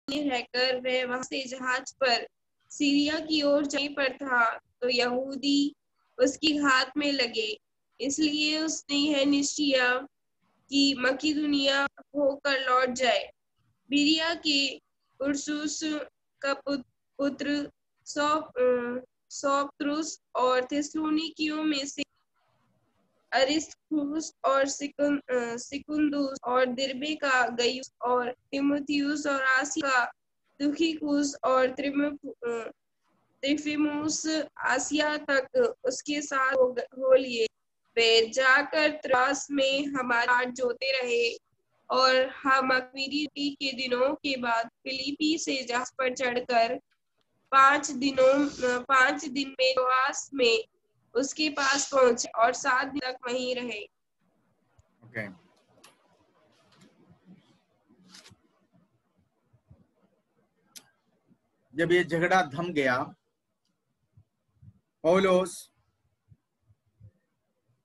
रहकर वह वहां से जहाज पर सीरिया की ओर जाने पर था तो यहूदी उसकी घात में लगे। इसलिए उसने यह निश्चय कि मकिदुनिया होकर लौट जाए। बिरिया के उर्सुस का पुत्र सोपत्रुस और थिस्सलुनीकियों में से अरिस्तर्खुस और सिकुन्दुस और दिर्बे का गयुस और तिमुथियुस और आसिया का तुखिकुस और त्रिफिमुस आसिया तक उसके साथ हो लिए। वे जाकर त्रास में हमारे साथ जोते रहे और हम अक्विरी के दिनों के बाद फिलिपी से जहाज पर चढ़कर 5 दिन में त्रोआस में उसके पास पहुंचे और 7 दिन तक वहीं रहे। Okay. जब ये झगड़ा थम गया, पौलुस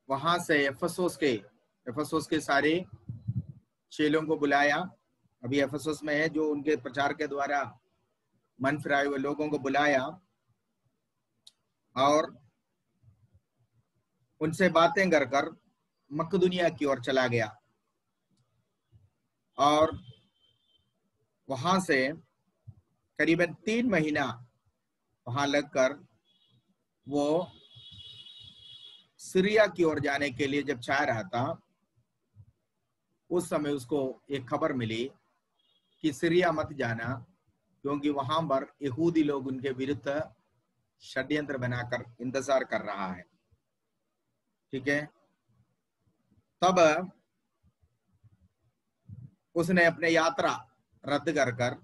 वहां से एफेसुस के सारे चेलों को बुलाया। अभी एफेसुस में है, जो उनके प्रचार के द्वारा मन फिराए हुए लोगों को बुलाया और उनसे बातें कर मकदुनिया की ओर चला गया और वहां से करीबन 3 महीना वहां लगकर वो सीरिया की ओर जाने के लिए जब चाह रहा था, उस समय उसको एक खबर मिली कि सीरिया मत जाना, क्योंकि वहां पर यहूदी लोग उनके विरुद्ध षड्यंत्र बनाकर इंतजार कर रहा है। ठीक है, तब उसने अपने यात्रा रद्द कर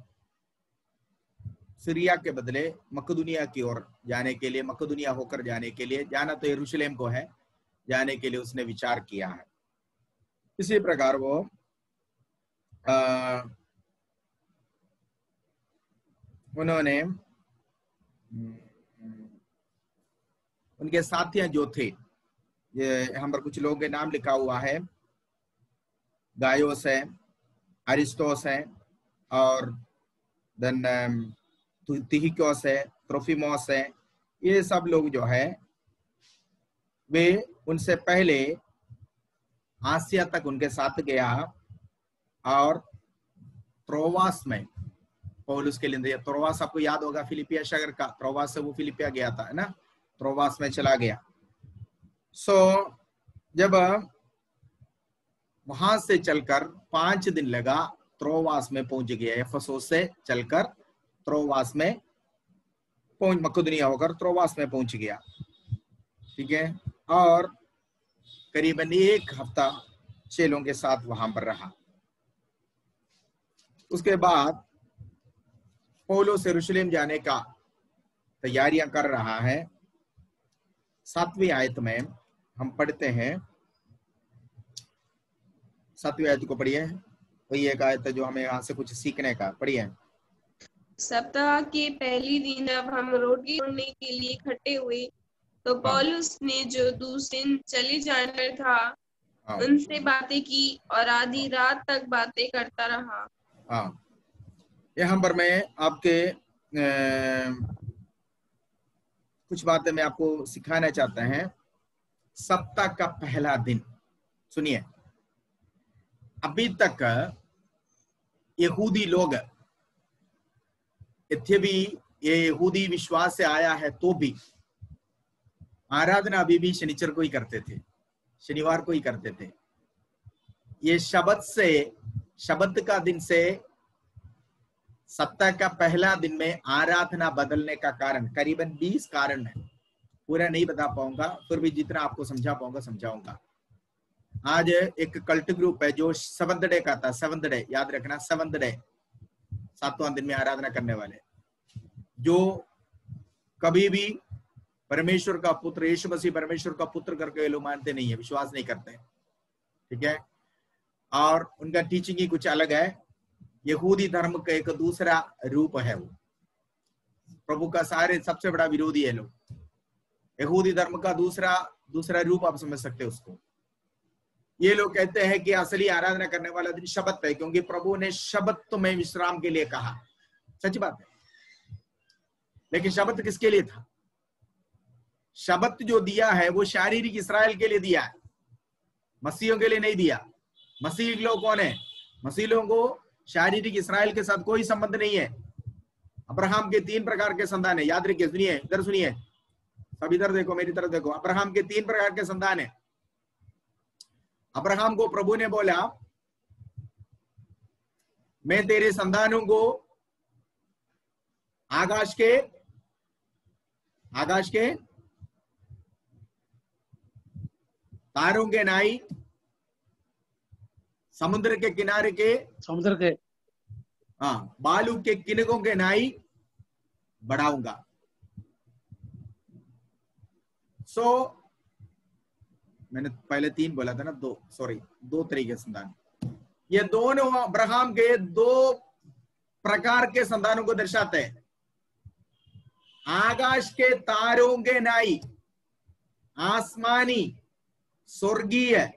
सीरिया के बदले मकदुनिया की ओर जाने के लिए, मकदुनिया होकर जाने के लिए, जाना तो यरूशलेम को है, जाने के लिए उसने विचार किया है। इसी प्रकार वो उन्होंने उनके साथियां जो थे, ये यहाँ पर कुछ लोगों के नाम लिखा हुआ है, गायोस है, अरिस्टोस है और देन तिहिकोस है, त्रोफिमोस है, ये सब लोग जो है वे उनसे पहले आसिया तक उनके साथ गया और त्रोवास में पौलुस के लिए, त्रोवास आपको याद होगा फिलिपिया शहर का, त्रोवास से वो फिलिपिया गया था, है ना, त्रोवास में चला गया। जब वहां से चलकर 5 दिन लगा, त्रोवास में पहुंच गया। एफेसुस से चलकर त्रोवास में मकदुनिया होकर त्रोवास में पहुंच गया। ठीक है, और करीबन 1 हफ्ता चेलों के साथ वहां पर रहा। उसके बाद पौलुस यरूशलेम जाने का तैयारियां कर रहा है। 7वीं आयत में हम पढ़ते हैं, 7वीं आयत को पढ़िए। वही एक आयत है जो हमें यहाँ से कुछ सीखने का, पढ़िए। सप्ताह के पहले दिन अब हम रोटी तोड़ने के लिए इकट्ठे हुए तो पौलुस ने जो दूसरे दिन चले जाना था उनसे बातें की और आधी रात तक बातें करता रहा। यहाँ पर मैं आपके कुछ बातें मैं आपको सिखाना चाहता है। सप्ताह का पहला दिन, सुनिए, अभी तक यहूदी लोग, यद्यपि ये यहूदी विश्वास से आया है तो भी आराधना अभी भी शनिचर को ही करते थे, शनिवार को ही करते थे। ये शबत का दिन से सप्ताह का पहला दिन में आराधना बदलने का कारण करीबन 20 कारण है। पूरा नहीं बता पाऊंगा, फिर भी जितना आपको समझा पाऊंगा समझाऊंगा। आज एक कल्ट ग्रुप है जो सेवंथ डे का था, सेवंथ डे याद रखना, सेवंथ डे, 7वां दिन में आराधना करने वाले, जो कभी भी परमेश्वर का पुत्र यीशु मसीह परमेश्वर का पुत्र करके लोग मानते नहीं है, विश्वास नहीं करते। ठीक है, और उनका टीचिंग ही कुछ अलग है। यहूदी धर्म का एक दूसरा रूप है, वो प्रभु का सारे सबसे बड़ा विरोधी है लोग। यहूदी धर्म का दूसरा रूप आप समझ सकते हैं उसको। ये लोग कहते हैं कि असली आराधना करने वाला दिन शबत है, क्योंकि प्रभु ने शबत में विश्राम के लिए कहा। सच बात है। लेकिन शब्द किसके लिए था? शब्द जो दिया है वो शारीरिक इस्राएल के लिए दिया है, मसीहियों के लिए नहीं दिया। मसीह लोग कौन है? मसीह लोगों को शारीरिक इस्राएल के साथ कोई संबंध नहीं है। अब्राहम के 3 प्रकार के संतान है, याद रखिए। सुनिए, इधर सुनिए, सब इधर देखो, मेरी तरफ देखो। अब्राहम के 3 प्रकार के संतान है। अब्राहम को प्रभु ने बोला, मैं तेरे संतानों को आकाश के तारों के नाई, समुद्र के किनारे के बालू के किनकों के नाई बढ़ाऊंगा। मैंने पहले 3 बोला था ना, 2 तरीके संतान। ये दोनों अब्राहम के 2 प्रकार के संतानों को दर्शाते हैं। आकाश के तारों के नाई, आसमानी स्वर्गीय,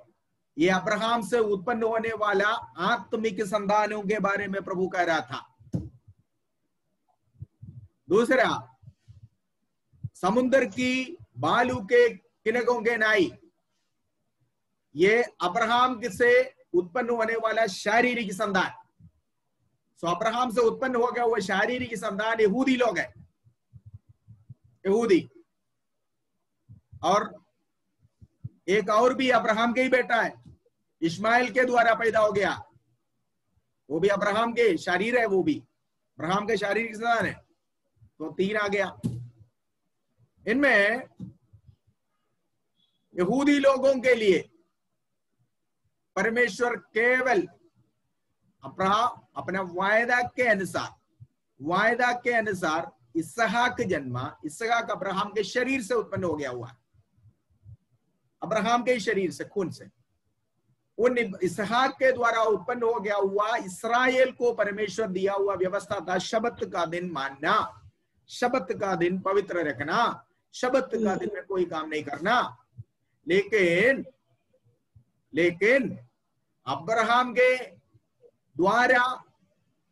ये अब्राहम से उत्पन्न होने वाला आत्मिक संतानों के बारे में प्रभु कह रहा था। दूसरा, समुद्र की बालू के किनकों के नाई, ये अब्राहम से उत्पन्न होने वाला शारीरिक संतान। अब्राहम से उत्पन्न हो गया वो शारीरिक संतान यहूदी लोग है, यहूदी। और एक और भी अब्राहम के ही बेटा है, इस्माइल के द्वारा पैदा हो गया, वो भी अब्राहम के शरीर है, वो भी अब्राहम के शारीरिक संतान है। तो 3 आ गया। इनमें यहूदी लोगों के लिए परमेश्वर केवल अपना वायदा के अनुसार इसहाक जन्मा। इसहाक अब्राहम के शरीर से उत्पन्न हो गया हुआ, अब्राहम के शरीर से, खून से। उन इसहाक के द्वारा उत्पन्न हो गया हुआ इस्राएल को परमेश्वर दिया हुआ व्यवस्था था, शब्त का दिन मानना, शब्त का दिन पवित्र रखना, शब्त का दिन में कोई काम नहीं करना। लेकिन अब्राहम के द्वारा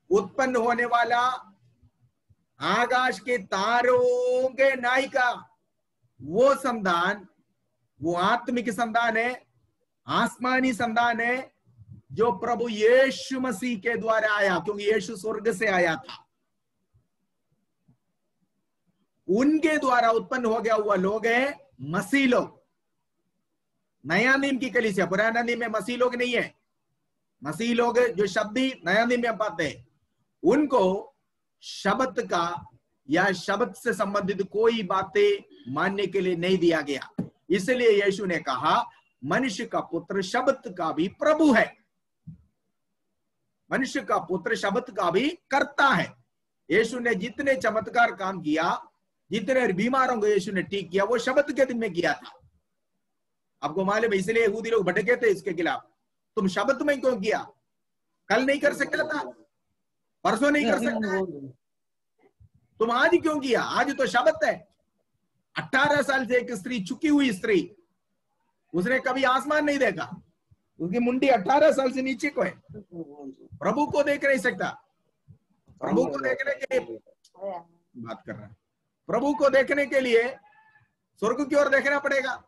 उत्पन्न होने वाला आकाश के तारों के नाई का वो संतान, वो आत्मिक संतान है, आसमानी संतान है, जो प्रभु यीशु मसीह के द्वारा आया, क्योंकि यीशु स्वर्ग से आया था। उनके द्वारा उत्पन्न हो गया हुआ लोग है मसीह लोग। नया नियम की कलीसिया, पुराना नियम में मसीह लोग नहीं है। मसीह लोग जो शब्दी नया नियम में पाते हैं, उनको शब्द का या शब्द से संबंधित कोई बातें मानने के लिए नहीं दिया गया। इसलिए यीशु ने कहा, मनुष्य का पुत्र शब्द का भी प्रभु है, मनुष्य का पुत्र शब्द का भी करता है। यीशु ने जितने चमत्कार काम किया, जितने बीमारों को यीशु ने ठीक किया, वो शब्द के दिन में किया था। आपको मालूम है, इसलिए यहूदी लोग भटके थे इसके खिलाफ। तुम शब्द में क्यों किया? कल नहीं कर सकता था, परसों नहीं कर सकता, तुम आज क्यों किया? आज तो शब्द है। 18 साल से एक स्त्री, चुकी हुई स्त्री, उसने कभी आसमान नहीं देखा, उसकी मुंडी 18 साल से नीचे को है, प्रभु को देख नहीं सकता। प्रभु को देखने के लिए बात कर रहा है, प्रभु को देखने के लिए स्वर्ग की ओर देखना पड़ेगा।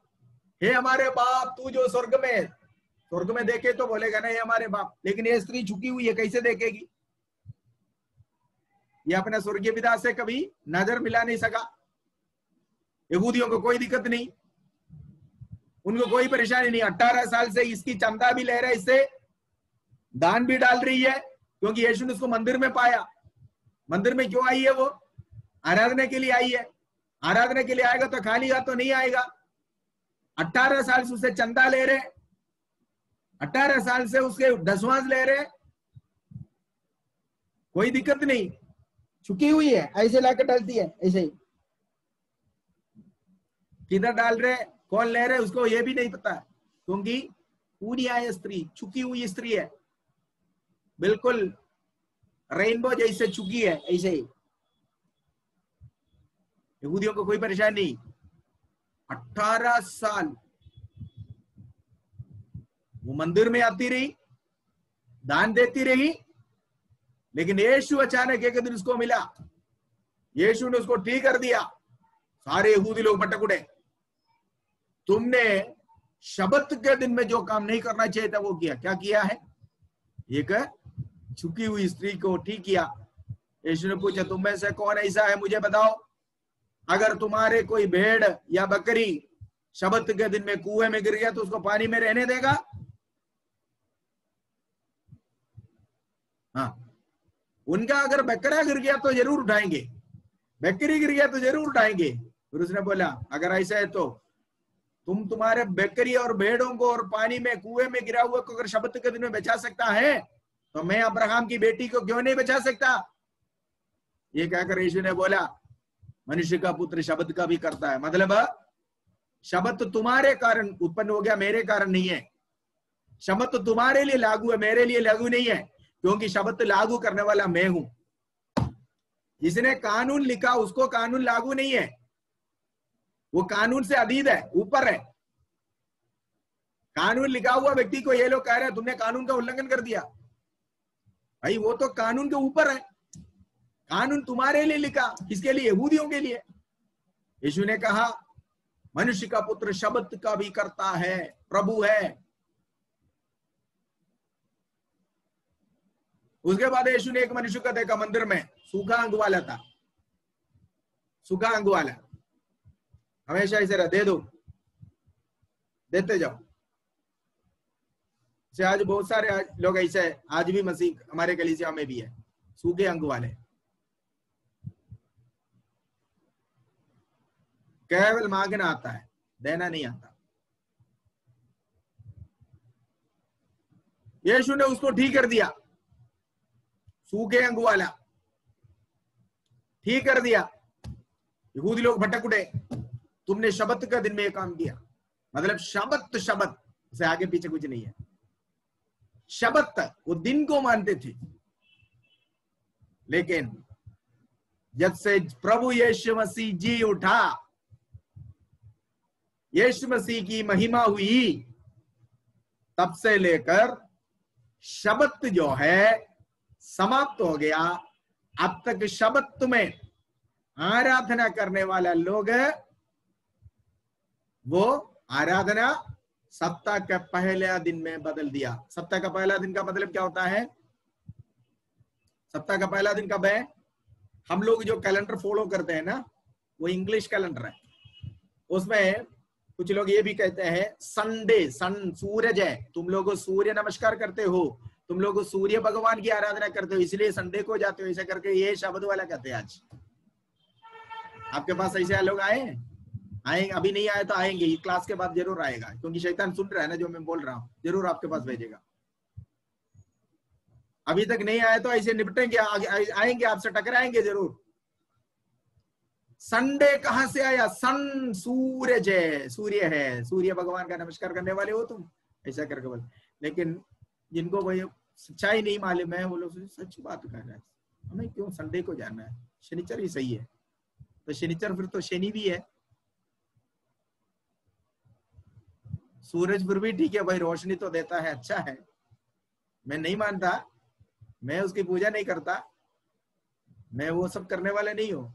हे हमारे बाप तू जो स्वर्ग में देखे तो बोलेगा नहीं हमारे बाप। लेकिन ये स्त्री झुकी हुई है, कैसे देखेगी? ये अपने स्वर्गीय पिता से कभी नजर मिला नहीं सका। यहूदियों को कोई दिक्कत नहीं, उनको कोई परेशानी नहीं। 18 साल से इसकी चंदा भी ले रहा है, इससे दान भी डाल रही है, क्योंकि यीशु ने उसको मंदिर में पाया। मंदिर में क्यों आई है? वो आराधना के लिए आई है। आराधना के लिए आएगा तो खाली हाथ तो नहीं आएगा। 18 साल से उसे चंदा ले रहे, 18 साल से उसके दसवांश ले रहे, कोई दिक्कत नहीं। छुकी हुई है, ऐसे लाकर डालती है, ऐसे ही। किधर डाल रहे, कौन ले रहे, उसको ये भी नहीं पता, क्योंकि पूरी आय स्त्री, छुकी हुई स्त्री है, बिल्कुल रेनबो जैसे छुकी है, ऐसे ही। यहूदियों को कोई परेशानी नहीं। 18 साल वो मंदिर में आती रही, दान देती रही, लेकिन यीशु अचानक एक दिन उसको मिला, यीशु ने उसको ठीक कर दिया। सारे यहूदी लोग भटक उड़े, तुमने शबत के दिन में जो काम नहीं करना चाहिए था वो किया। क्या किया है? एक झुकी हुई स्त्री को ठीक किया। यीशु ने पूछा, तुम में से कौन ऐसा है, मुझे बताओ, अगर तुम्हारे कोई भेड़ या बकरी शबत के दिन में कुएं में गिर गया तो उसको पानी में रहने देगा? हाँ, उनका अगर बकरा गिर गया तो जरूर उठाएंगे, बकरी गिर गया तो जरूर उठाएंगे। फिर उसने बोला, अगर ऐसा है तो तुम तुम्हारे बकरी और भेड़ों को और पानी में कुएं में गिरा हुआ को अगर शबत के दिन में बचा सकता है तो मैं अब्राहम की बेटी को क्यों नहीं बचा सकता? ये कहकर यीशु ने बोला, मनुष्य का पुत्र शबत का भी करता है। मतलब शबत तुम्हारे कारण उत्पन्न हो गया, मेरे कारण नहीं है। शबत तुम्हारे लिए लागू है, मेरे लिए लागू नहीं है, क्योंकि शबत लागू करने वाला मैं हूं। जिसने कानून लिखा उसको कानून लागू नहीं है, वो कानून से अधीन है, ऊपर है। कानून लिखा हुआ व्यक्ति को ये लोग कह रहे हैं तुमने कानून का उल्लंघन कर दिया। भाई वो तो कानून के ऊपर है, कानून तुम्हारे लिए लिखा, किसके लिए? यहूदियों के लिए। यीशु ने कहा, मनुष्य का पुत्र शबत का भी करता है, प्रभु है। उसके बाद यीशु ने एक मनुष्य को देखा मंदिर में, सूखा अंग वाला था, सूखा अंग वाला। हमेशा ऐसे रहा, दे दो, देते जाओ। से आज बहुत सारे लोग ऐसे है, आज भी मसीह हमारे कलीसिया में भी है, सूखे अंग वाले, केवल मांगना आता है, देना नहीं आता। यीशु ने उसको ठीक कर दिया, सूखे अंग वाला ठीक कर दिया। यहूदी लोग भटक उठे, तुमने शबत का दिन में एक काम किया। मतलब शबत, शबत से आगे पीछे कुछ नहीं है। शबत वो दिन को मानते थे, लेकिन जब से प्रभु यीशु मसीह जी उठा, यीशु मसीह की महिमा हुई, तब से लेकर शबत जो है समाप्त हो गया। अब तक शबत में आराधना करने वाला लोग वो आराधना सप्ताह के पहले दिन में बदल दिया। सप्ताह का पहला दिन का मतलब क्या होता है? सप्ताह का पहला दिन कब है? हम लोग जो कैलेंडर फॉलो करते हैं ना, वो इंग्लिश कैलेंडर है। उसमें कुछ लोग ये भी कहते हैं संडे, सन सूरज है, तुम लोग सूर्य नमस्कार करते हो, तुम लोग सूर्य भगवान की आराधना करते हो, इसलिए संडे को जाते हो, ऐसा करके ये शब्द वाला कहते हैं। आज आपके पास ऐसे लोग आए अभी नहीं आए तो आएंगे, इस क्लास के बाद जरूर आएगा, क्योंकि शैतान सुन रहा है ना जो मैं बोल रहा हूँ, जरूर आपके पास भेजेगा। अभी तक नहीं आए तो ऐसे निपटेंगे, आएंगे, आपसे टकराएंगे जरूर। संडे कहां से आया? सन सूरज है, सूर्य है, सूर्य भगवान का नमस्कार करने वाले हो तुम, ऐसा करके बोल। लेकिन जिनको वही सच्चाई नहीं मालूम है, वो लोग सच बात कर रहे हैं, हमें क्यों संडे को जाना है, शनिचर ही सही है। तो शनिचर फिर तो शनि भी है, सूरज फिर भी ठीक है भाई, रोशनी तो देता है, अच्छा है, मैं नहीं मानता, मैं उसकी पूजा नहीं करता, मैं वो सब करने वाला नहीं हूँ।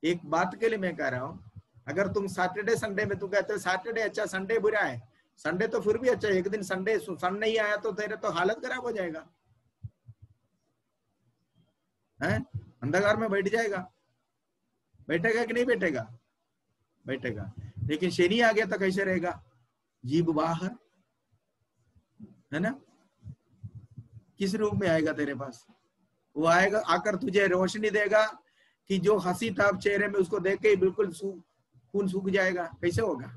एक बात के लिए मैं कह रहा हूँ, अगर तुम सैटरडे संडे में तुम कहते हो सैटरडे अच्छा संडे बुरा है, संडे तो फिर भी अच्छा, एक दिन संडे सन नहीं आया तो तेरे तो हालत खराब हो जाएगा, हैं? अंधकार में बैठ जाएगा, बैठेगा कि नहीं बैठेगा? बैठेगा। लेकिन शनि आ गया तो कैसे रहेगा? जीभ बाहर, है ना? किस रूप में आएगा तेरे पास? वो आएगा, आकर तुझे रोशनी देगा कि जो हंसी था चेहरे में, उसको देख के बिल्कुल खून सूख जाएगा। कैसे होगा?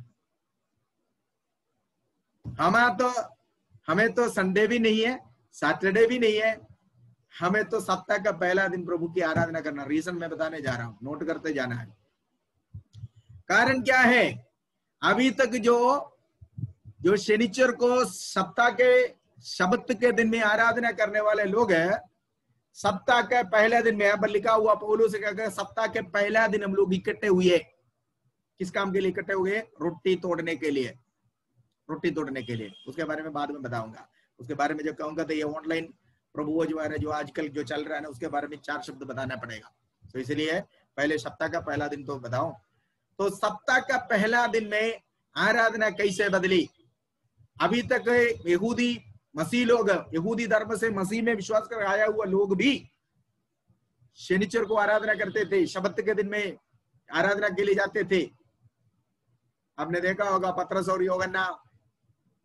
हमें तो संडे भी नहीं है, सैटरडे भी नहीं है, हमें तो सप्ताह का पहला दिन प्रभु की आराधना करना। रीजन मैं बताने जा रहा हूं, नोट करते जाना है। कारण क्या है? अभी तक जो शनिचर को सप्ताह के शब्द के दिन में आराधना करने वाले लोग हैं, सप्ताह के पहले दिन में, यहाँ पर लिखा हुआ पौलुस कहकर सप्ताह के पहला दिन हम लोग इकट्ठे हुए। किस काम के लिए इकट्ठे हुए? रोटी तोड़ने के लिए, रोटी तोड़ने के लिए। उसके बारे में बाद में बताऊंगा, उसके बारे में जब कहूंगा तो ये ऑनलाइन प्रभु जो है जो आजकल जो चल रहा है ना उसके बारे में 4 शब्द बताना पड़ेगा। तो इसलिए पहले सप्ताह का पहला दिन तो बताओ। तो सप्ताह का पहला दिन में आराधना कैसे बदली? अभी तक यहूदी मसीह लोग, यहूदी धर्म से मसीह में विश्वास कर आया हुआ लोग भी शनिचर को आराधना करते थे, शब्त के दिन में आराधना के लिए जाते थे। आपने देखा होगा पतरस और यूहन्ना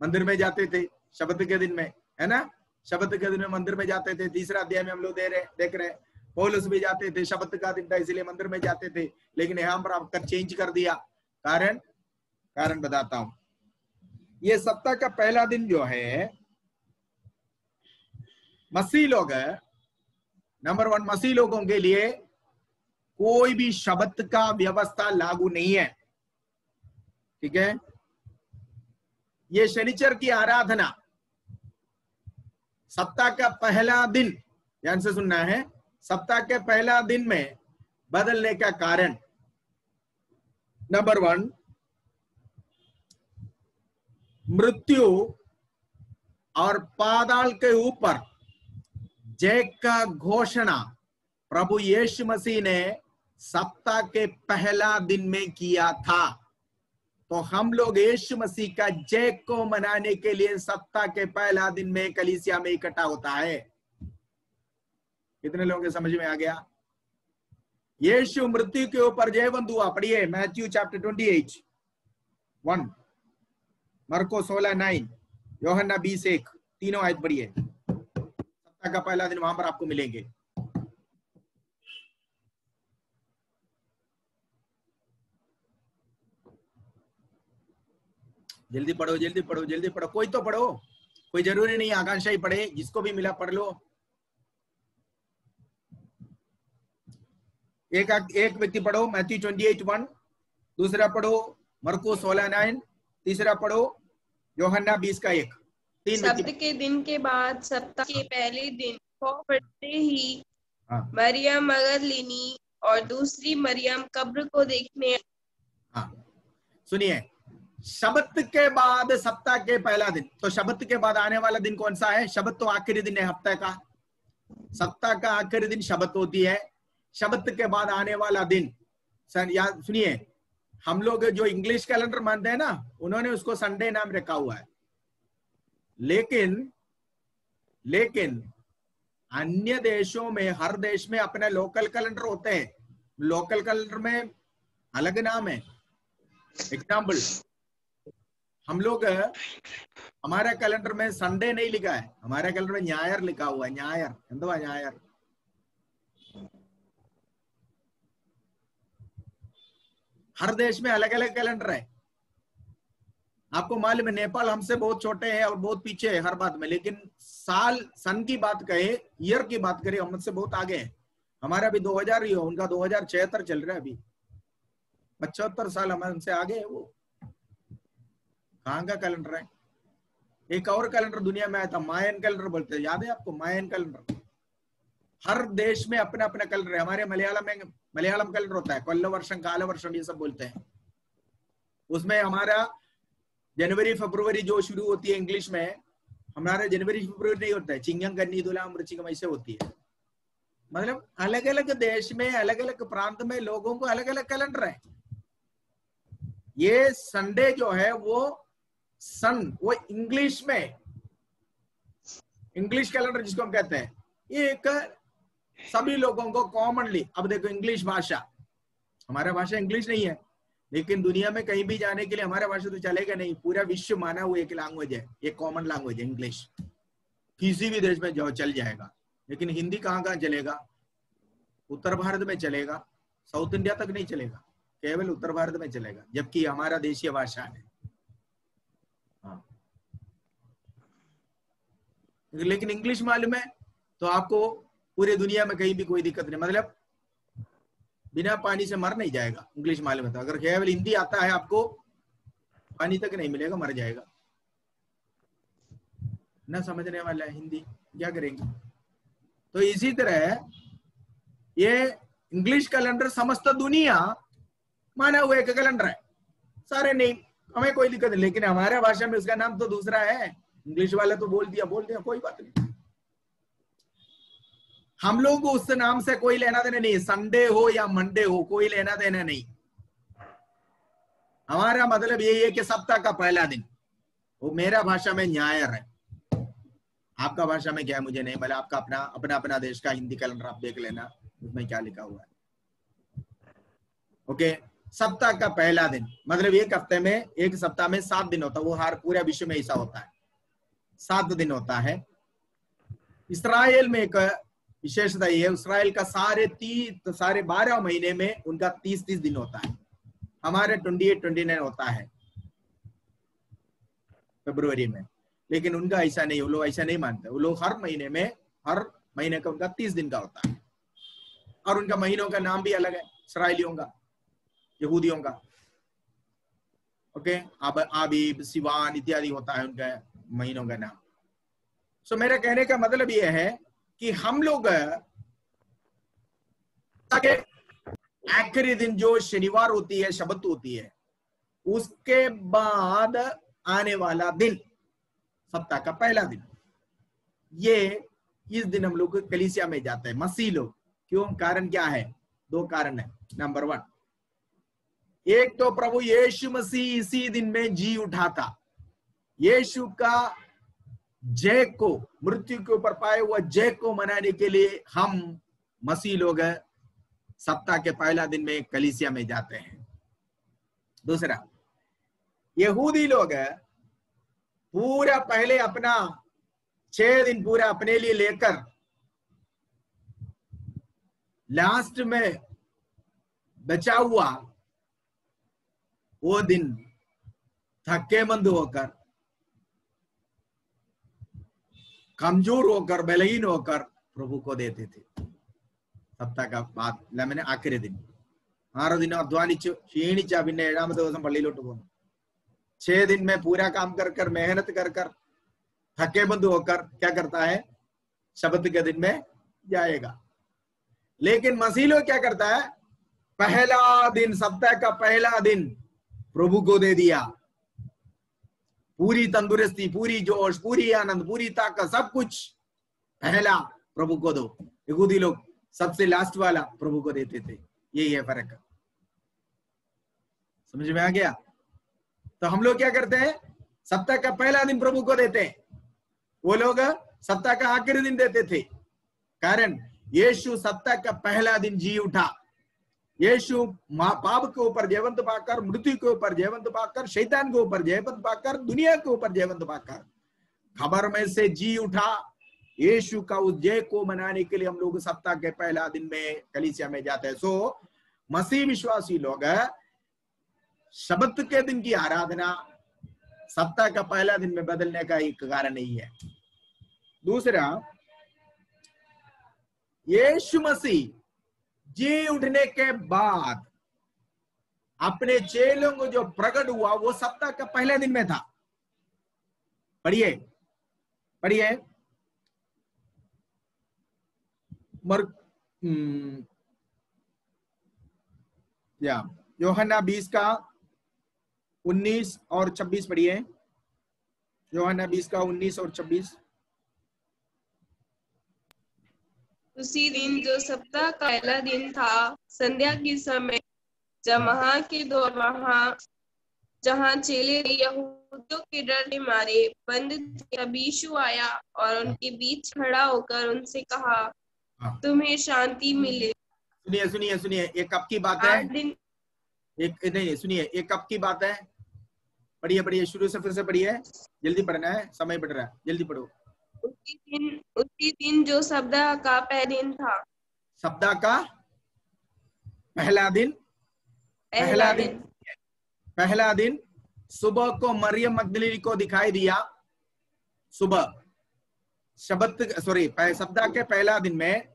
मंदिर में जाते थे शब्द के दिन में, है ना, शब्द के दिन में मंदिर में जाते थे। 3रा अध्याय में हम लोग देख रहे हैं पौलुस भी जाते थे, शब्द का दिन था इसलिए मंदिर में जाते थे। लेकिन यहाँ पर आपका चेंज कर दिया। कारण बताता हूं। ये सप्ताह का पहला दिन जो है मसीह लोग, नंबर 1 मसीह लोगों के लिए कोई भी शब्द का व्यवस्था लागू नहीं है, ठीक है। ये शनिचर की आराधना सप्ताह का पहला दिन, ध्यान से सुनना है, सप्ताह के पहला दिन में बदलने का कारण, नंबर 1 मृत्यु और पाताल के ऊपर जय का घोषणा प्रभु यीशु मसीह ने सप्ताह के पहला दिन में किया था। तो हम लोग यीशु मसीह का जय को मनाने के लिए सप्ताह के पहला दिन में कलीसिया में इकट्ठा होता है। कितने लोगों के समझ में आ गया? यीशु मृत्यु के ऊपर जयवंत हुआ। पढ़िए मैथ्यू चैप्टर 28:1, मरको 16:9, यूहन्ना 20:1, तीनों आयत पढ़िए। सप्ताह का पहला दिन वहां पर आपको मिलेंगे। जल्दी पढ़ो, जल्दी पढ़ो, जल्दी पढ़ो। कोई तो पढ़ो, कोई जरूरी नहीं आकांक्षा ही पढ़े, जिसको भी मिला पढ़ लो। एक व्यक्ति पढ़ो मैथ्यू 28:1, दूसरा पढ़ो मरको 16:9, तीसरा पढ़ो यूहन्ना 20:1। 3 सप्ताह के दिन के बाद सप्ताह के पहले दिन पड़ते ही मरियम मगदलिनी और दूसरी मरियम कब्र को देखने। सुनिए, शब्द के बाद सप्ताह के पहला दिन, तो शब्द के बाद आने वाला दिन कौन सा है? शब्द तो आखिरी दिन है हफ्ते का। सप्ताह का आखिरी दिन शब्द होती है। शब्द के बाद आने वाला दिन, सुनिए, हम लोग जो इंग्लिश कैलेंडर मानते हैं ना, उन्होंने उसको संडे नाम रखा हुआ है। लेकिन अन्य देशों में, हर देश में अपने लोकल कैलेंडर होते हैं। लोकल कैलेंडर में अलग नाम है। एग्जाम्पल, हम लोग, हमारा कैलेंडर में संडे नहीं लिखा है, हमारे कैलेंडर में ஞாயிறு लिखा हुआ है। ஞாயிறு എന്തുവാ ஞாயிறு? हर देश में अलग अलग कैलेंडर है। आपको मालूम है नेपाल हमसे बहुत छोटे हैं और बहुत पीछे है हर बात में, लेकिन सन की बात कहे, ईयर की बात करें, हमसे बहुत आगे है। हमारा अभी 2000 ही हो, उनका 2076 चल रहा है। अभी 75 साल हमारे उनसे आगे है। वो कहाँ का कैलेंडर है? एक और कैलेंडर दुनिया में आया था, मायन कैलेंडर बोलते हैं, याद है आपको? मायन कैलेंडर। हर देश में अपना अपना कैलेंडर है। हमारे मलयालम कैलेंडर होता है, कोल्ल वर्षम, काल वर्षम, ये सब बोलते हैं। उसमें हमारा जनवरी फरवरी जो शुरू होती है इंग्लिश में, हमारा जनवरी फरवरी नहीं होता है, चिंगम कन्नी तुलाम वृश्चिकम ऐसे होती है। मतलब अलग अलग देश में, अलग अलग प्रांत में लोगों को अलग अलग कैलेंडर है। ये संडे जो है वो वो इंग्लिश में, इंग्लिश कैलेंडर जिसको हम कहते हैं, ये एक सभी लोगों को कॉमनली, अब देखो इंग्लिश भाषा, हमारा भाषा इंग्लिश नहीं है, लेकिन दुनिया में कहीं भी जाने के लिए हमारा भाषा तो चलेगा नहीं। पूरा विश्व माना हुआ एक लैंग्वेज है, एक कॉमन लैंग्वेज है इंग्लिश। किसी भी देश में जाओ चल जाएगा। लेकिन हिंदी कहाँ कहाँ चलेगा? उत्तर भारत में चलेगा, साउथ इंडिया तक नहीं चलेगा, केवल उत्तर भारत में चलेगा, जबकि हमारा देशीय भाषा है। हाँ, लेकिन इंग्लिश मालूम है तो आपको पूरी दुनिया में कहीं भी कोई दिक्कत नहीं, मतलब बिना पानी से मर नहीं जाएगा। इंग्लिश मालूम है तो, अगर केवल हिंदी आता है आपको, पानी तक नहीं मिलेगा, मर जाएगा। ना समझने वाला है हिंदी, क्या करेंगे? तो इसी तरह ये इंग्लिश कैलेंडर समस्त दुनिया माना हुआ एक कैलेंडर है, सारे नहीं, हमें कोई दिक्कत नहीं। लेकिन हमारे भाषा में उसका नाम तो दूसरा है। इंग्लिश वाले तो बोल दिया, कोई बात नहीं। हम लोग को उस नाम से कोई लेना देना नहीं, संडे हो या मंडे हो कोई लेना देना नहीं। हमारा मतलब यही है कि सप्ताह का पहला दिन, वो मेरा भाषा में न्यायर है, आपका भाषा में क्या है मुझे नहीं, मतलब आपका अपना अपना देश का हिंदी कैलेंडर आप देख लेना उसमें क्या लिखा हुआ है। ओके, सप्ताह का पहला दिन मतलब एक हफ्ते में, एक सप्ताह में 7 दिन होता है, वो हर पूरे विश्व में ऐसा होता है, 7 दिन होता है। इस्राएल में एक विशेषता ये है, इस्राएल का सारे 12 महीने में उनका 30 दिन होता है। हमारे 28-29 होता है फरवरी में, लेकिन उनका ऐसा नहीं, वो लोग ऐसा नहीं मानते। वो लोग हर महीने का उनका 30 दिन का होता है, और उनका महीनों का नाम भी अलग है, इस्राएलियों का, यहूदियों का। ओके, आबीब, सिवान इत्यादि होता है उनका महीनों का नाम। सो मेरे कहने का मतलब यह है कि हम लोग आखिरी दिन जो शनिवार होती है, शबत होती है, उसके बाद आने वाला दिन सप्ताह का पहला दिन, ये इस दिन हम लोग कलीसिया में जाते हैं मसीह लोग। क्यों? कारण क्या है? 2 कारण है। नंबर 1, एक तो प्रभु यीशु मसीह इसी दिन में जी उठा था। यीशु का जय को, मृत्यु के ऊपर पाए हुआ जय को मनाने के लिए हम मसीह लोग सप्ताह के पहला दिन में कलीसिया में जाते हैं। दूसरा, यहूदी लोग पूरा पहले अपना 6 दिन पूरा अपने लिए लेकर लास्ट में बचा हुआ वो दिन थक्केमंद होकर, कमजोर होकर, बलहीन होकर प्रभु को देते थे। സപ്താഹ बाद मैंने आखिरी दिन 6 दिन अध्वानिച്ചു ക്ഷീണിച്ച പിന്നെ 7ാമത്തെ ദിവസം പള്ളിയിലോട്ട് പോകുന്നു। 6 दिन में पूरा काम कर कर, मेहनत कर कर, थकेबंद होकर क्या करता है? शब्द के दिन में जाएगा। लेकिन मसीह लोग क्या करता है? पहला दिन, सप्ताह का पहला दिन प्रभु को दे दिया। पूरी तंदुरुस्ती, पूरी जोश, पूरी आनंद, पूरी ताकत, सब कुछ पहला प्रभु को दो। यहूदी लोग सबसे लास्ट वाला प्रभु को देते थे। यही है फर्क। समझ में आ गया? तो हम लोग क्या करते हैं? सप्ताह का पहला दिन प्रभु को देते हैं, वो लोग सप्ताह का आखिरी दिन देते थे। कारण यीशु सप्ताह का पहला दिन जी उठा। यीशु पाप के ऊपर जयवंत पाकर, मृत्यु के ऊपर जयवंत पाकर, शैतान के ऊपर जयवंत पाकर, दुनिया के ऊपर जयवंत पाकर खबर में से जी उठा। यीशु का उस जय को मनाने के लिए हम लोग सप्ताह के पहला दिन में कलीसिया में जाते हैं। सो मसीह विश्वासी लोग शब्द के दिन की आराधना सप्ताह का पहला दिन में बदलने का एक कारण नहीं है। दूसरा, यीशु मसीह जी उठने के बाद अपने चेलों को जो प्रकट हुआ वो सप्ताह का पहले दिन में था। पढ़िए पढ़िए, यूहन्ना 20 का 19 और 26 पढ़िए। यूहन्ना 20 का 19 और 26। उसी दिन जो सप्ताह का पहला दिन था, संध्या के समय, जब वहां के द्वार वहां जहाँ चेले यहूदियों के डर के मारे बंद थे, तब यीशु आया और उनके बीच खड़ा होकर उनसे कहा, तुम्हें शांति मिले। सुनिए सुनिए सुनिए, एक कब की बात है? एक नहीं, सुनिए, एक कब की बात है? पढ़िए पढ़िए, शुरू से फिर से पढ़िए, जल्दी पढ़ना है, समय बढ़ रहा है, जल्दी पढ़ो। उसी दिन जो सप्ताह का पहला दिन था। सप्ताह का पहला दिन, पहला दिन सुबह को मरियम मगदलीनी को दिखाई दिया। सुबह सप्ताह के पहला दिन में,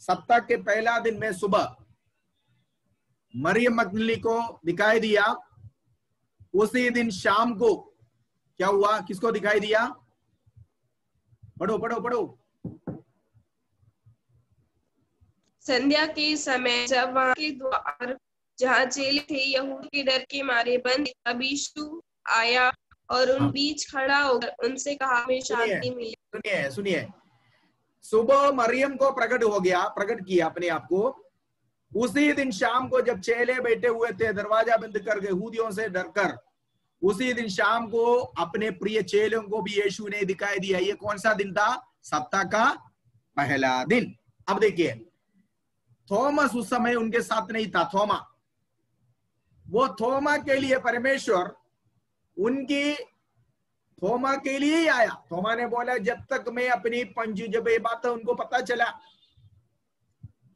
सप्ताह के पहला दिन में सुबह मरियम मगदलीनी को दिखाई दिया। उसी दिन शाम को क्या हुआ? किसको दिखाई दिया? पढ़ो पढ़ो पढ़ो। संध्या के समय, जब वहां के द्वार जहाँ चेले थे यहूद के डर के मारे बंद, तब यीशु आया और उन बीच खड़ा होकर उनसे कहा, हमें शांति मिले। सुनिए सुनिए, सुबह मरियम को प्रकट किया अपने आप को। उसी दिन शाम को जब चेले बैठे हुए थे दरवाजा बंद कर यहूदियों से डरकर, उसी दिन शाम को अपने प्रिय चेलों को भी यीशु ने दिखाई दिया। ये कौन सा दिन था? सप्ताह का पहला दिन। अब देखिए, थॉमस उस समय उनके साथ नहीं था। थोमा के लिए परमेश्वर उनकी थोमा के लिए ही आया। थोमा ने बोला जब तक मैं अपनी पंजू, जब ये बात उनको पता चला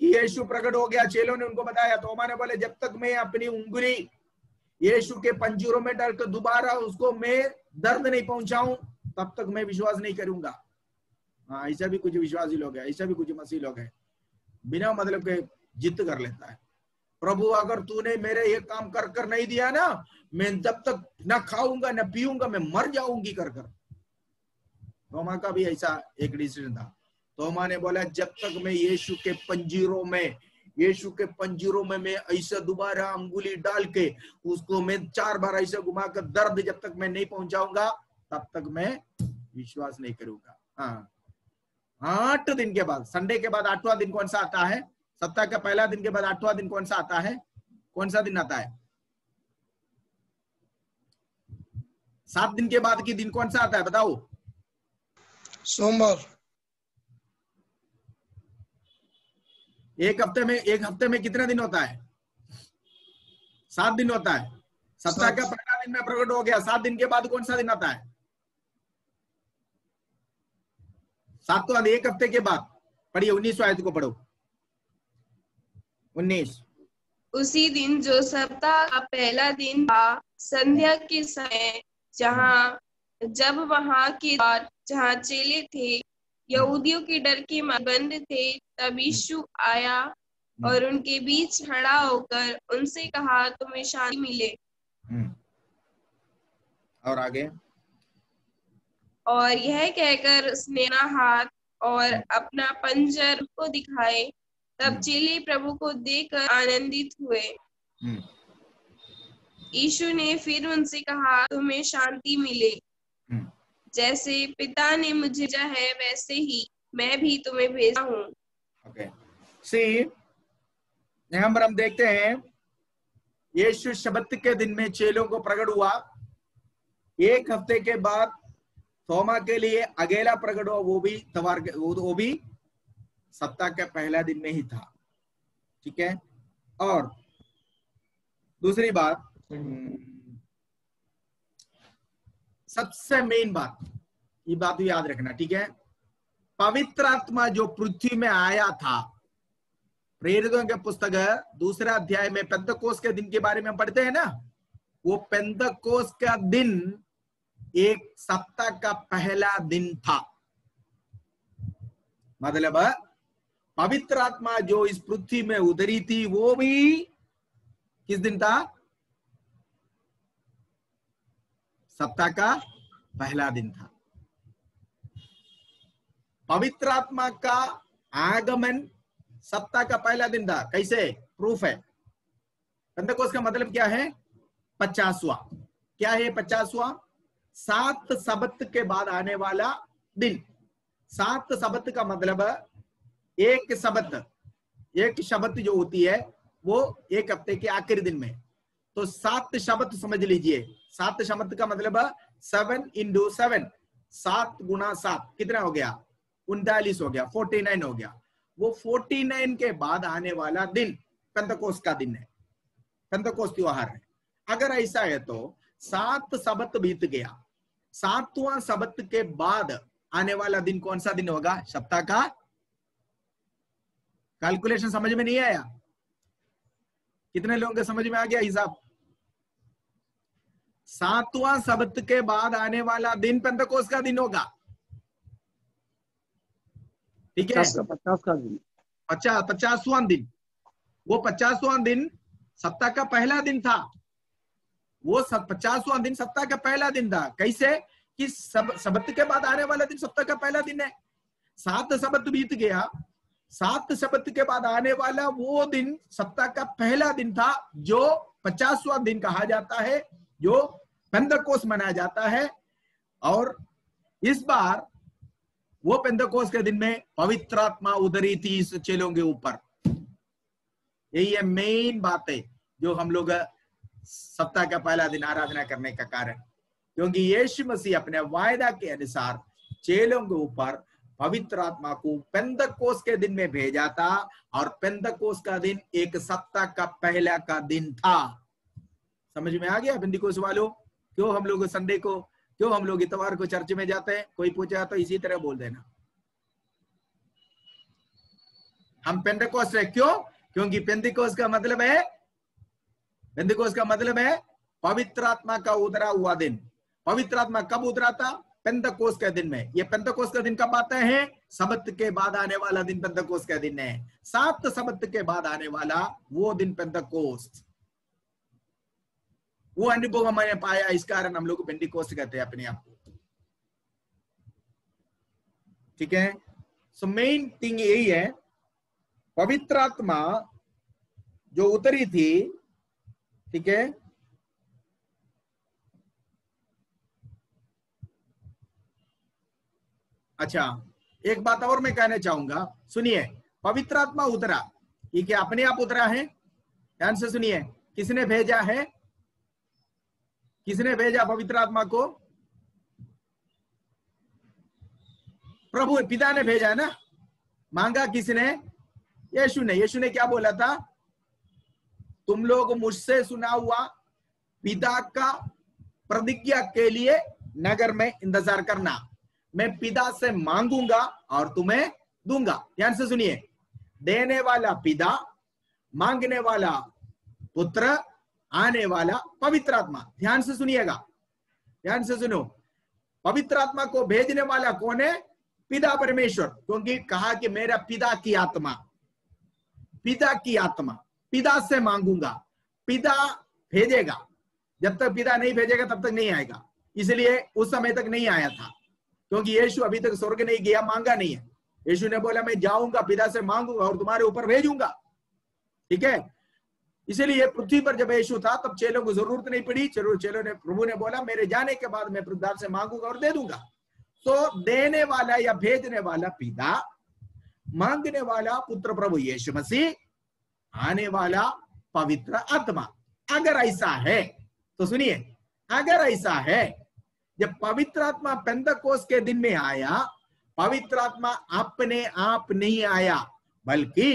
कि यीशु प्रकट हो गया, चेलों ने उनको बताया, थोमा ने बोला जब तक मैं अपनी उंगली यीशु के पंजरों में डालकर दोबारा उसको मैं दर्द नहीं पहुंचाऊं तब तक मैं विश्वास नहीं करूंगा। हाँ, ऐसा भी कुछ विश्वासी लोग हैं, ऐसा भी कुछ मसीह लोग हैं, बिना मतलब के जिद कर लेता है। प्रभु अगर तूने मेरे ये काम कर कर नहीं दिया ना, मैं जब तक ना खाऊंगा ना पीऊंगा मैं मर जाऊंगी कर कर। थोमा का भी ऐसा एक डिसीजन था। थोमा ने बोला जब तक मैं यीशु के पंजरों में मैं ऐसा दोबारा अंगुली डाल के उसको मैं 4 बार ऐसा घुमाकर दर्द जब तक मैं नहीं पहुंचाऊंगा तब तक मैं विश्वास नहीं करूंगा। हाँ, 8 दिन के बाद, संडे के बाद 8वां दिन कौन सा आता है? सप्ताह का पहला दिन के बाद 8वां दिन कौन सा आता है? कौन सा दिन आता है? 7 दिन के बाद की दिन कौन सा आता है बताओ? सोमवार। एक हफ्ते में कितने दिन होता है? 7 दिन होता है। सप्ताह का पहला दिन में प्रकट हो गया, 7 दिन के बाद कौन सा दिन आता है? 7वां दिन, एक हफ्ते के बाद। पढ़िए 19वां आयत को पढ़ो। 19। उसी दिन जो सप्ताह का पहला दिन था, संध्या के समय जब वहां के द्वार जहाँ चेले थे यहूदियों के डर के मारे बंद थे, तब यीशु आया और उनके बीच खड़ा होकर उनसे कहा, तुम्हें शांति मिले। और आगे? और यह कहकर उसने अपना हाथ और अपना पंजर को दिखाए। तब चेले प्रभु को देखकर आनंदित हुए। यीशु ने फिर उनसे कहा, तुम्हें शांति मिले। जैसे पिता ने मुझे भेजा है वैसे ही मैं भी तुम्हें भेजा हूँ। ओके, सी यहाँ पर हम देखते हैं यीशु शब्बत के दिन में चेलों को प्रकट हुआ। एक हफ्ते के बाद थोमा के लिए अकेला प्रकट हुआ, वो भी सप्ताह के पहला दिन में ही था। ठीक है, और दूसरी बात, सबसे मेन बात, ये बात भी याद रखना, ठीक है? पवित्र आत्मा जो पृथ्वी में आया था, प्रेरितों के पुस्तक 2 अध्याय में पेंतकोस के दिन के बारे में पढ़ते हैं ना, वो पेंतकोस का दिन एक सप्ताह का पहला दिन था। मतलब पवित्र आत्मा जो इस पृथ्वी में उतरी थी वो भी किस दिन था? सप्ताह का पहला दिन था। पवित्र आत्मा का आगमन सप्ताह का पहला दिन था। कैसे? प्रूफ है। पेंतकोस का मतलब क्या है? 50वां। क्या है 50वां? 7 सब्त के बाद आने वाला दिन। 7 सब्त का मतलब एक शब्द जो होती है वो एक हफ्ते के आखिरी दिन में, तो 7 शब्द समझ लीजिए। 7 शब्द का मतलब 7 × 7, 7 × 7 कितना हो गया? 39 हो गया, 49 हो गया। वो 49 के बाद आने वाला दिन पेंतकोस का दिन है, पेंतकोस त्योहार है। अगर ऐसा है तो 7 सब्त बीत गया, 7वां सब्त के बाद आने वाला दिन कौन सा दिन होगा? सप्ताह का। कैलकुलेशन समझ में नहीं आया? कितने लोगों के समझ में आ गया हिसाब? 7वां सब्त के बाद आने वाला दिन पेंतकोस का दिन होगा। ठीक है, 50 का दिन, 50वां दिन। वो 50वां दिन सप्ताह का पहला दिन था। वो 50वां दिन सप्ताह का पहला दिन था। कैसे? कि सब्त के बाद आने वाला दिन सप्ताह का पहला दिन है। 7 सब्त बीत गया, 7 सब्त के बाद आने वाला वो दिन सप्ताह का पहला दिन था, जो 50वां दिन कहा जाता है, जो पेंतकोस मनाया जाता है। और इस बार वो पेंतकोस्त के दिन में पवित्र आत्मा उतरी थी इस चेलों के ऊपर। यही है मेन बात है जो हम लोग सप्ताह का पहला दिन आराधना करने का कारण, क्योंकि यीशु मसीह अपने वायदा के अनुसार चेलों के ऊपर पवित्र आत्मा को पेंतकोस्त के दिन में भेजा था, और पेंतकोस्त का दिन एक सप्ताह का पहला का दिन था। समझ में आ गया पेंतकोस्त वालों? क्यों हम लोग संडे को, क्यों हम लोग इतवार को चर्च में जाते हैं? कोई पूछा तो इसी तरह बोल देना, हम पेंतकोस्त है। क्यों? क्योंकि पेंतकोस्त का मतलब है, पेंतकोस्त का मतलब है पवित्र आत्मा का उतरा हुआ दिन। पवित्र आत्मा कब उतरा था? पेंतकोस्त के दिन में। ये पेंतकोस्त का दिन कब आता है? सब्त के बाद आने वाला दिन पेंतकोस्त का दिन है। 7 सब्त के बाद आने वाला वो दिन पेंतकोस्त। वो अनुभव हमने पाया, इस कारण हम लोग पेंटिकोस्ट कहते हैं अपने आप को। ठीक है, सो मेन थिंग यही है, पवित्र आत्मा जो उतरी थी, ठीक है, अच्छा एक बात और मैं कहना चाहूंगा, सुनिए। पवित्र आत्मा उतरा, ये क्या अपने आप उतरा है? ध्यान से सुनिए, किसने भेजा है? किसने भेजा पवित्र आत्मा को? प्रभु पिता ने भेजा है ना। मांगा किसने? यीशु ने। यीशु ने क्या बोला था? तुम लोग मुझसे सुना हुआ पिता का प्रतिज्ञा के लिए नगर में इंतजार करना, मैं पिता से मांगूंगा और तुम्हें दूंगा। ध्यान से सुनिए, देने वाला पिता, मांगने वाला पुत्र, आने वाला पवित्र आत्मा। ध्यान से सुनिएगा, ध्यान से सुनो। पवित्र आत्मा को भेजने वाला कौन है? पिता परमेश्वर, क्योंकि कहा कि मेरा पिता की आत्मा, पिता की आत्मा, पिता से मांगूंगा, पिता भेजेगा। जब तक पिता नहीं भेजेगा तब तक नहीं आएगा। इसलिए उस समय तक नहीं आया था, क्योंकि यीशु अभी तक स्वर्ग नहीं गया, मांगा नहीं है। यीशु ने बोला मैं जाऊंगा, पिता से मांगूंगा और तुम्हारे ऊपर भेजूंगा। ठीक है, इसलिए पृथ्वी पर जब यीशु था तब चेलों को जरूरत नहीं पड़ी। चेलों ने, प्रभु ने बोला मेरे जाने के बाद मैं पिता से मांगूंगा और दे दूंगा। तो देने वाला या भेजने वाला पिता, मांगने वाला पुत्र प्रभु यीशु मसीह, आने वाला पवित्र आत्मा। अगर ऐसा है तो सुनिए, अगर ऐसा है, जब पवित्र आत्मा पेंतकोस्त के दिन में आया, पवित्र आत्मा अपने आप नहीं आया, बल्कि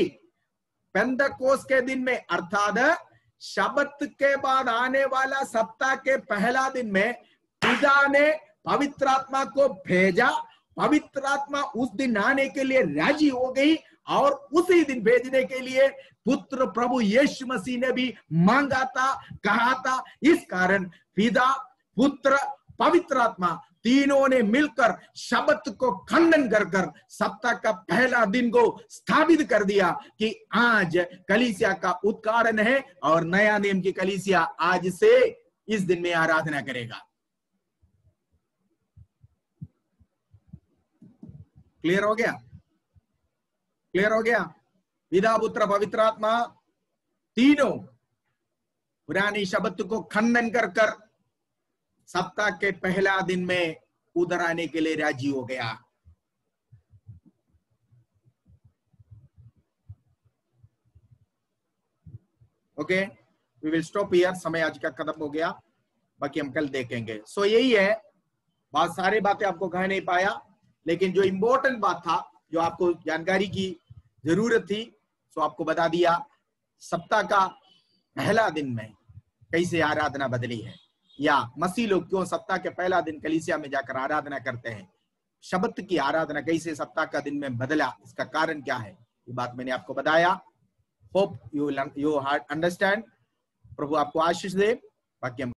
पेंतकोस्त के दिन में, अर्थात शब्त के बाद आने वाला सप्ताह के पहला दिन में पिता ने पवित्र आत्मा को भेजा। पवित्र आत्मा उस दिन आने के लिए राजी हो गई, और उसी दिन भेजने के लिए पुत्र प्रभु यीशु मसीह ने भी मांगा था, कहा था। इस कारण पिता, पुत्र, पवित्र आत्मा तीनों ने मिलकर शब्द को खंडन कर सप्ताह का पहला दिन को स्थापित कर दिया कि आज कलीसिया का उत्कारण है, और नया नियम की कलीसिया आज से इस दिन में आराधना करेगा। क्लियर हो गया? क्लियर हो गया? पिता, पुत्र, पवित्र आत्मा तीनों पुरानी शब्द को खंडन कर सप्ताह के पहला दिन में उधर आने के लिए राजी हो गया। Okay, we will stop here. समय आज का खत्म हो गया, बाकी हम कल देखेंगे। सो यही है बात। सारी बातें आपको कह नहीं पाया, लेकिन जो इंपॉर्टेंट बात था, जो आपको जानकारी की जरूरत थी, सो आपको बता दिया। सप्ताह का पहला दिन में कैसे आराधना बदली है, या मसीह लोग क्यों सप्ताह के पहला दिन कलीसिया में जाकर आराधना करते हैं, शब्द की आराधना कैसे सप्ताह का दिन में बदला, इसका कारण क्या है, ये बात मैंने आपको बताया। Hope you understand. प्रभु आपको आशीष दे। बाकी हम